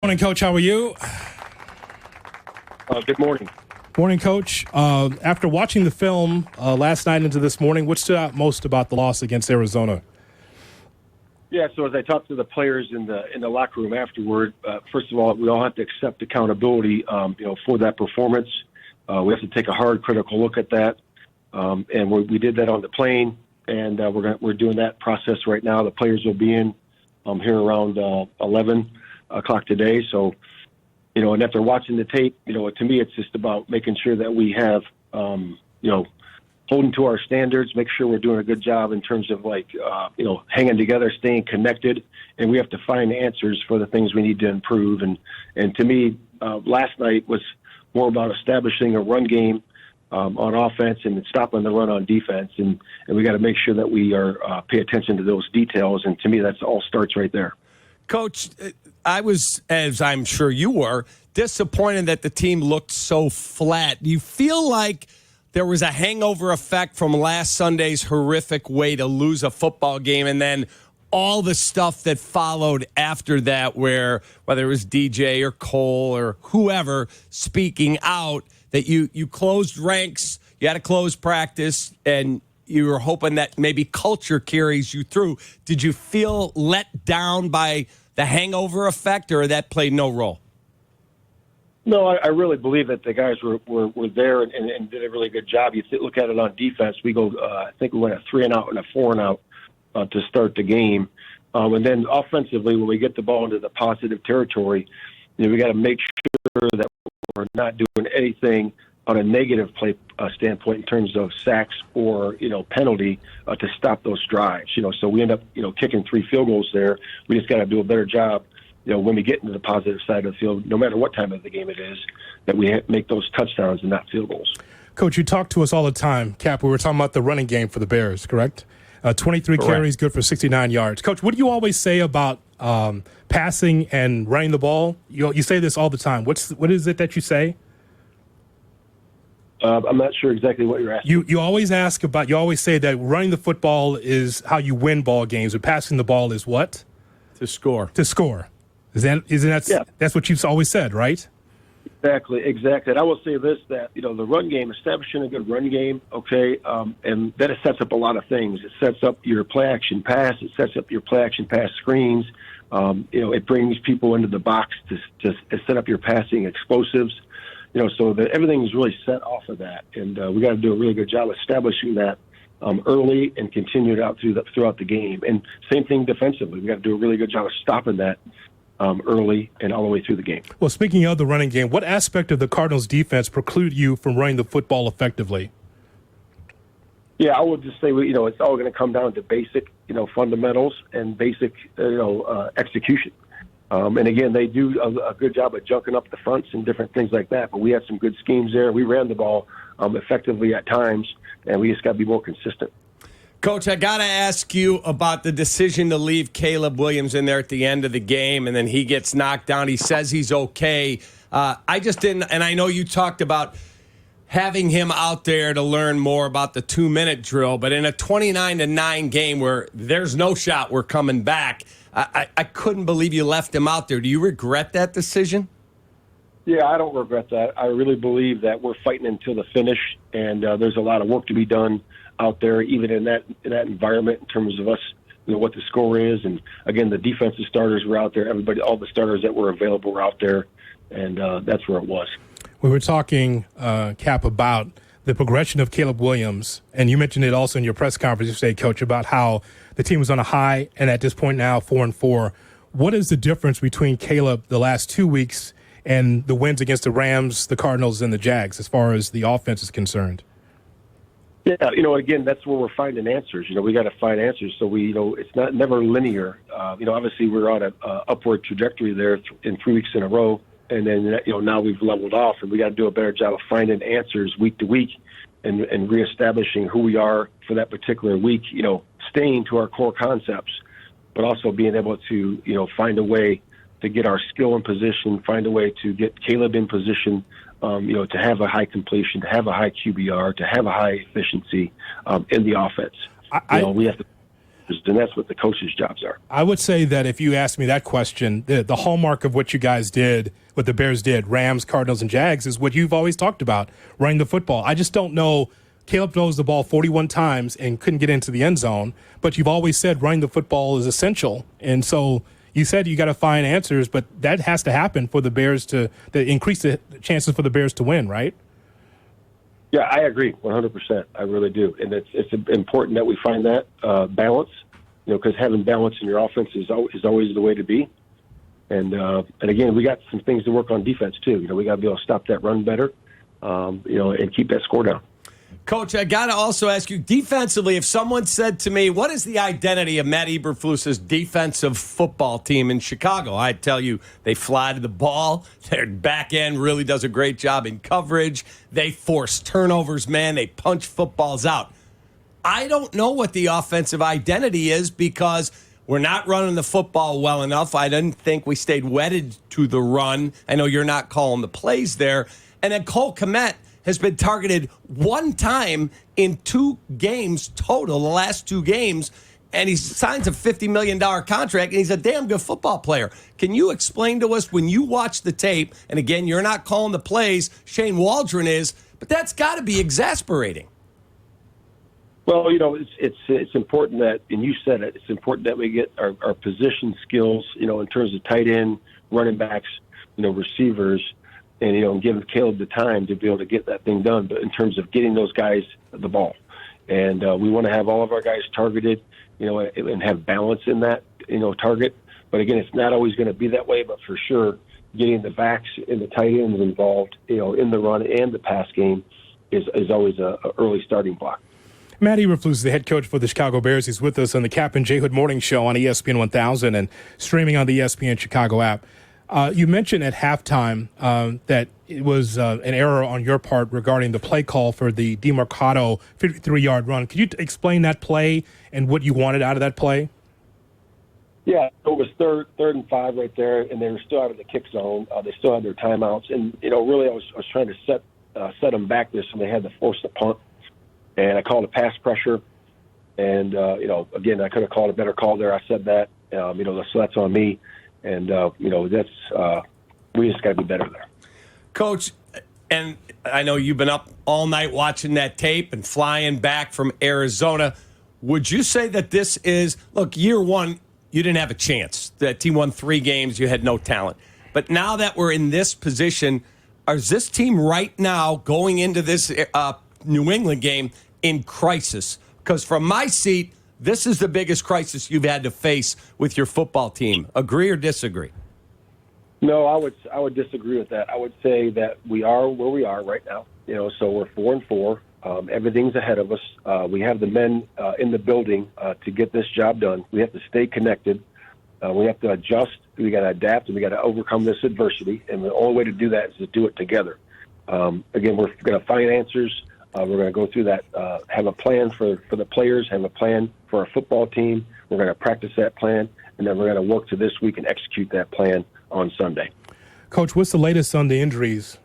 Morning, Coach. How are you? Good morning. Morning, Coach. After watching the film last night into this morning, what stood out most about the loss against Arizona? Yeah, so as I talked to the players in the locker room afterward, first of all, we all have to accept accountability, for that performance. We have to take a hard, critical look at that, and we did that on the plane, and we're doing that process right now. The players will be in here around 11 o'clock today. So, and after watching the tape, to me, it's just about making sure that we have, holding to our standards, make sure we're doing a good job in terms of hanging together, staying connected, and we have to find answers for the things we need to improve. And to me, last night was more about establishing a run game on offense and stopping the run on defense. And we got to make sure that we are pay attention to those details. And to me, that's all starts right there. Coach, I was, as I'm sure you were, disappointed that the team looked so flat. Do you feel like there was a hangover effect from last Sunday's horrific way to lose a football game, and then all the stuff that followed after that, where whether it was DJ or Cole or whoever speaking out, that you closed ranks, you had a closed practice, and you were hoping that maybe culture carries you through? Did you feel let down by the hangover effect, or that played no role? No, I really believe that the guys were there and did a really good job. You look at it on defense, we go, I think we went a 3-and-out and a 4-and-out to start the game. And then offensively, when we get the ball into the positive territory, we got to make sure that we're not doing anything on a negative play standpoint in terms of sacks or, penalty to stop those drives. So we end up, kicking 3 field goals there. We just got to do a better job, when we get into the positive side of the field, no matter what time of the game it is, that we make those touchdowns and not field goals. Coach, you talk to us all the time. Cap, we were talking about the running game for the Bears, correct? 23 Correct. carries, good for 69 yards. Coach, what do you always say about passing and running the ball? You say this all the time. What is it that you say? I'm not sure exactly what you're asking. You always say that running the football is how you win ball games, and passing the ball is what? To score. To score. That's what you've always said, right? Exactly. And I will say this, that, the run game, establishing a good run game, and that sets up a lot of things. It sets up your play-action pass. It sets up your play-action pass screens. It brings people into the box to set up your passing explosives. So that everything is really set off of that. And we got to do a really good job establishing that early and continue it out throughout the game. And same thing defensively. We got to do a really good job of stopping that early and all the way through the game. Well, speaking of the running game, what aspect of the Cardinals' defense preclude you from running the football effectively? Yeah, I would just say, it's all going to come down to basic, fundamentals and basic, execution. And again, they do a good job of junking up the fronts and different things like that. But we had some good schemes there. We ran the ball effectively at times, and we just got to be more consistent. Coach, I got to ask you about the decision to leave Caleb Williams in there at the end of the game, and then he gets knocked down. He says he's okay. I just didn't, and I know you talked about having him out there to learn more about the 2-minute drill, but in a 29-9 game where there's no shot we're coming back, I couldn't believe you left him out there. Do you regret that decision? Yeah, I don't regret that. I really believe that we're fighting until the finish, and there's a lot of work to be done out there, even in that environment, in terms of us, what the score is. And again, the defensive starters were out there. All the starters that were available were out there, and that's where it was. We were talking, Cap, about the progression of Caleb Williams, and you mentioned it also in your press conference yesterday, Coach, about how the team was on a high, and at this point now 4-4. What is the difference between Caleb the last 2 weeks and the wins against the Rams, the Cardinals, and the Jags as far as the offense is concerned? Yeah, again, that's where we're finding answers. We got to find answers. So it's never linear. Obviously we're on a upward trajectory there in 3 weeks in a row. And then, now we've leveled off, and we got to do a better job of finding answers week to week and reestablishing who we are for that particular week, staying to our core concepts, but also being able to, find a way to get our skill in position, find a way to get Caleb in position, to have a high completion, to have a high QBR, to have a high efficiency in the offense. We have to. and that's what the coaches' jobs are. I would say that if you asked me that question, the hallmark of what you guys did, what the Bears did, Rams, Cardinals, and Jags, is what you've always talked about, running the football. I just don't know. Caleb throws the ball 41 times and couldn't get into the end zone, but you've always said running the football is essential. And so you said you got to find answers, but that has to happen for the Bears to increase the chances for the Bears to win, right? Yeah, I agree 100%. I really do. And it's important that we find that balance, because having balance in your offense is always the way to be. And again, we got some things to work on defense too. We got to be able to stop that run better, and keep that score down. Coach, I got to also ask you, defensively, if someone said to me, what is the identity of Matt Eberflus's defensive football team in Chicago? I'd tell you they fly to the ball. Their back end really does a great job in coverage. They force turnovers, man. They punch footballs out. I don't know what the offensive identity is because we're not running the football well enough. I didn't think we stayed wedded to the run. I know you're not calling the plays there. And then Cole Kmet has been targeted one time in 2 games total, the last 2 games, and he signs a $50 million contract, and he's a damn good football player. Can you explain to us, when you watch the tape, and again, you're not calling the plays, Shane Waldron is, but that's got to be exasperating. Well, it's important that, and you said it, it's important that we get our position skills, in terms of tight end, running backs, receivers, and give Caleb the time to be able to get that thing done. But in terms of getting those guys the ball, and we want to have all of our guys targeted, and have balance in that, target. But again, it's not always going to be that way. But for sure, getting the backs and the tight ends involved, in the run and the pass game is always a early starting block. Matt Eberflus is the head coach for the Chicago Bears. He's with us on the Kap and J Morning Show on ESPN 1000 and streaming on the ESPN Chicago app. You mentioned at halftime that it was an error on your part regarding the play call for the DeMarcado 53-yard run. Could you explain that play and what you wanted out of that play? Yeah, it was third and 5 right there, and they were still out of the kick zone. They still had their timeouts, and really I was trying to set them back there so they had to force the punt. And I called a pass pressure, and again, I could have called a better call there. I said that, so that's on me. And, that's we just got to be better there. Coach, and I know you've been up all night watching that tape and flying back from Arizona. Would you say that this is, look, year one, you didn't have a chance. The team won 3 games. You had no talent. But now that we're in this position, is this team right now going into this New England game in crisis? Because from my seat, this is the biggest crisis you've had to face with your football team. Agree or disagree? No, I would disagree with that. I would say that we are where we are right now. So we're 4-4. Everything's ahead of us. We have the men in the building to get this job done. We have to stay connected. We have to adjust. We got to adapt, and we got to overcome this adversity. And the only way to do that is to do it together. Again, we're going to find answers. We're going to go through that, have a plan for the players, have a plan for our football team. We're going to practice that plan, and then we're going to work to this week and execute that plan on Sunday. Coach, what's the latest on the injuries?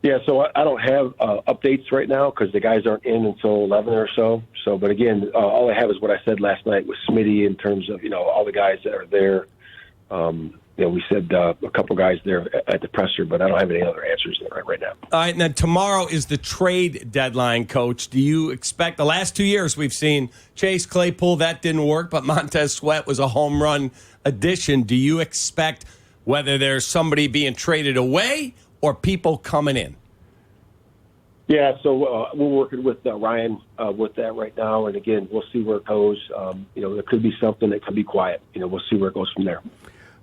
Yeah, so I don't have updates right now because the guys aren't in until 11 or so. But again, all I have is what I said last night with Smitty in terms of, all the guys that are there. We said a couple guys there at the presser, but I don't have any other answers right now. All right, and then tomorrow is the trade deadline, Coach. Do you expect, the last 2 years we've seen Chase Claypool, that didn't work, but Montez Sweat was a home run addition. Do you expect whether there's somebody being traded away or people coming in? Yeah, so we're working with Ryan with that right now, and again, we'll see where it goes. There could be something that could be quiet. We'll see where it goes from there.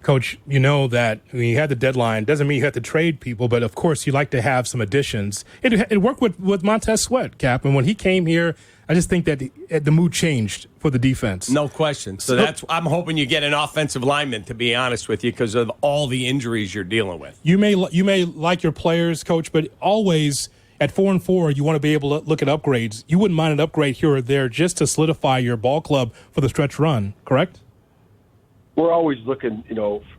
Coach, you know that when you had the deadline, doesn't mean you have to trade people, but of course you like to have some additions. It worked with Montez Sweat, Cap, and when he came here, I just think that the mood changed for the defense. No question. So I'm hoping you get an offensive lineman, to be honest with you, because of all the injuries you're dealing with. You may like your players, Coach, but always at 4-4, you want to be able to look at upgrades. You wouldn't mind an upgrade here or there just to solidify your ball club for the stretch run, correct? We're always looking,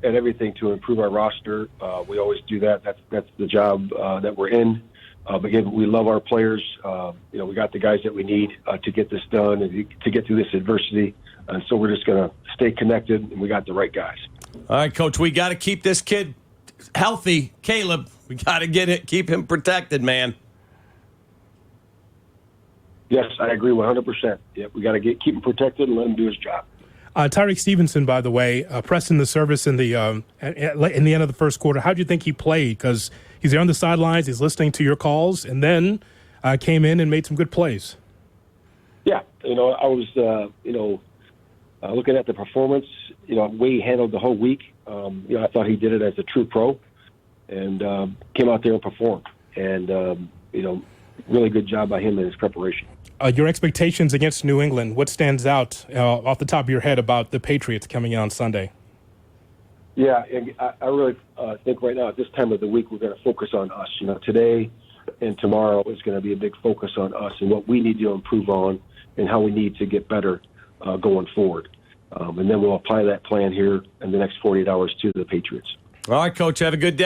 at everything to improve our roster. We always do that. That's the job that we're in. But again, we love our players. We got the guys that we need to get this done and to get through this adversity. And so we're just going to stay connected, and we got the right guys. All right, Coach, we got to keep this kid healthy. Caleb, we got to keep him protected, man. Yes, I agree 100%. Yep, we got to keep him protected and let him do his job. Tyreek Stevenson, by the way, pressing the service in the end of the first quarter. How do you think he played? Because he's there on the sidelines, he's listening to your calls, and then came in and made some good plays. Yeah, I was, looking at the performance, way he handled the whole week. I thought he did it as a true pro, and came out there and performed. And really good job by him in his preparation. Your expectations against New England, what stands out off the top of your head about the Patriots coming in on Sunday? Yeah, I really think right now at this time of the week we're going to focus on us. Today and tomorrow is going to be a big focus on us and what we need to improve on and how we need to get better going forward. And then we'll apply that plan here in the next 48 hours to the Patriots. All right, Coach, have a good day.